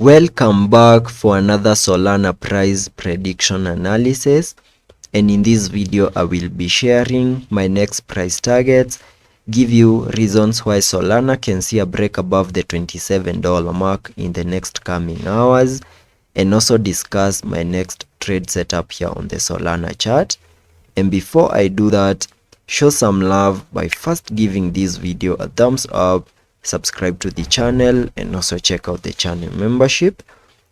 Welcome back for another Solana price prediction analysis, and in this video I will be sharing my next price targets, give you reasons why Solana can see a break above the $27 mark in the next coming hours, and also discuss my next trade setup here on the Solana chart. And before I do that, show some love by first giving this video a thumbs up, subscribe to the channel, and also check out the channel membership.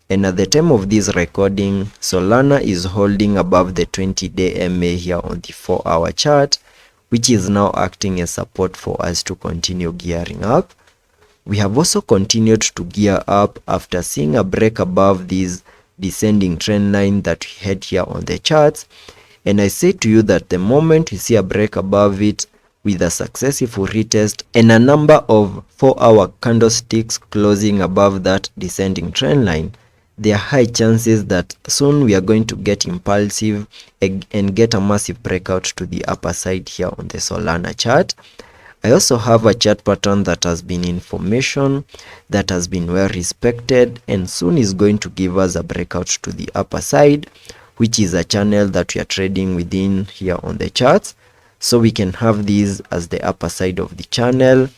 And at the time of this recording, Solana is holding above the 20-day MA here on the 4-hour chart, which is now acting as support for us to continue gearing up. We have also continued to gear up after seeing a break above this descending trend line that we had here on the charts. And I say to you that the moment we see a break above it with a successful retest and a number of 4-hour candlesticks closing above that descending trend line, there are high chances that soon we are going to get impulsive and get a massive breakout to the upper side here on the Solana chart. I also have a chart pattern that has been in formation, that has been well respected, and soon is going to give us a breakout to the upper side, which is a channel that we are trading within here on the charts. So we can have these as the upper side of the channel,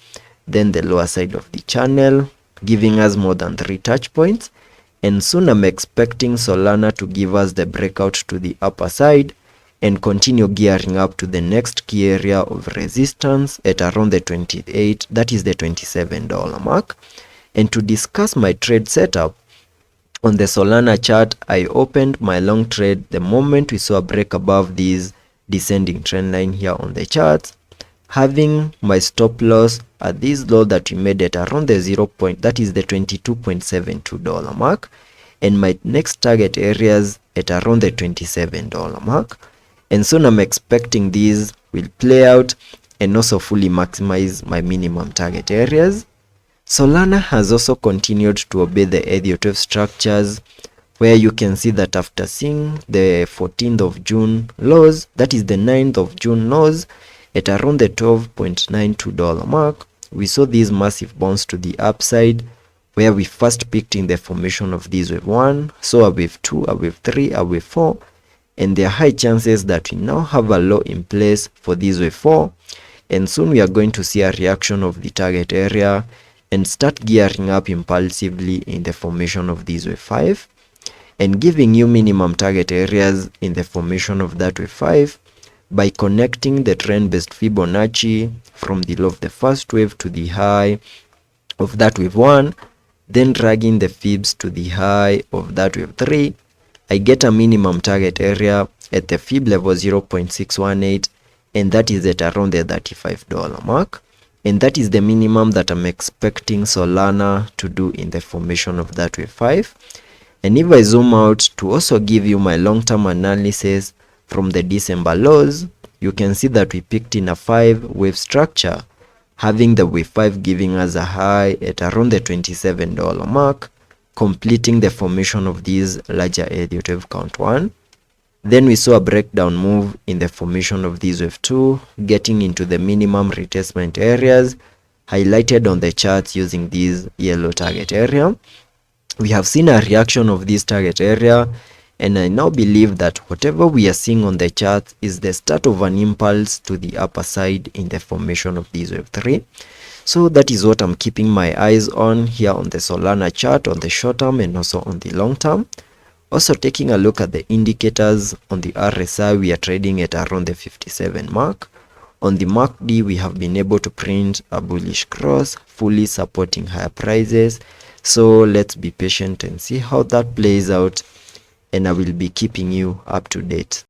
then the lower side of the channel, giving us more than 3 touch points. And soon I'm expecting Solana to give us the breakout to the upper side and continue gearing up to the next key area of resistance at around the 28, that is the $27 mark. And to discuss my trade setup, on the Solana chart, I opened my long trade the moment we saw a break above this descending trend line here on the charts, having my stop loss at this low that we made at around the that is the $22.72 mark, and my next target areas at around the $27 mark. And soon I'm expecting these will play out and also fully maximize my minimum target areas. Solana has also continued to obey the Elliot structures, where you can see that after seeing the 14th of June lows, that is the 9th of June lows, at around the $12.92 mark, we saw this massive bounce to the upside, where we first peaked in the formation of this wave 1, so a wave 2, a wave 3, a wave 4, and there are high chances that we now have a low in place for this wave 4, and soon we are going to see a reaction of the target area and start gearing up impulsively in the formation of this wave 5, and giving you minimum target areas in the formation of that wave 5 by connecting the trend-based Fibonacci from the low of the first wave to the high of that wave 1, then dragging the fibs to the high of that wave 3. I get a minimum target area at the fib level 0.618, and that is at around the $35 mark. And that is the minimum that I'm expecting Solana to do in the formation of that wave 5. And if I zoom out to also give you my long-term analysis from the December lows, you can see that we picked in a 5-wave structure, having the wave 5 giving us a high at around the $27 mark, completing the formation of this larger Elliott wave count 1. Then we saw a breakdown move in the formation of this wave 2, getting into the minimum retracement areas highlighted on the charts using this yellow target area. We have seen a reaction of this target area, and I now believe that whatever we are seeing on the chart is the start of an impulse to the upper side in the formation of this wave 3. So that is what I'm keeping my eyes on here on the Solana chart on the short term and also on the long term. Also taking a look at the indicators on the RSI, we are trading at around the 57 mark. On the MACD, we have been able to print a bullish cross, fully supporting higher prices. So let's be patient and see how that plays out, and I will be keeping you up to date.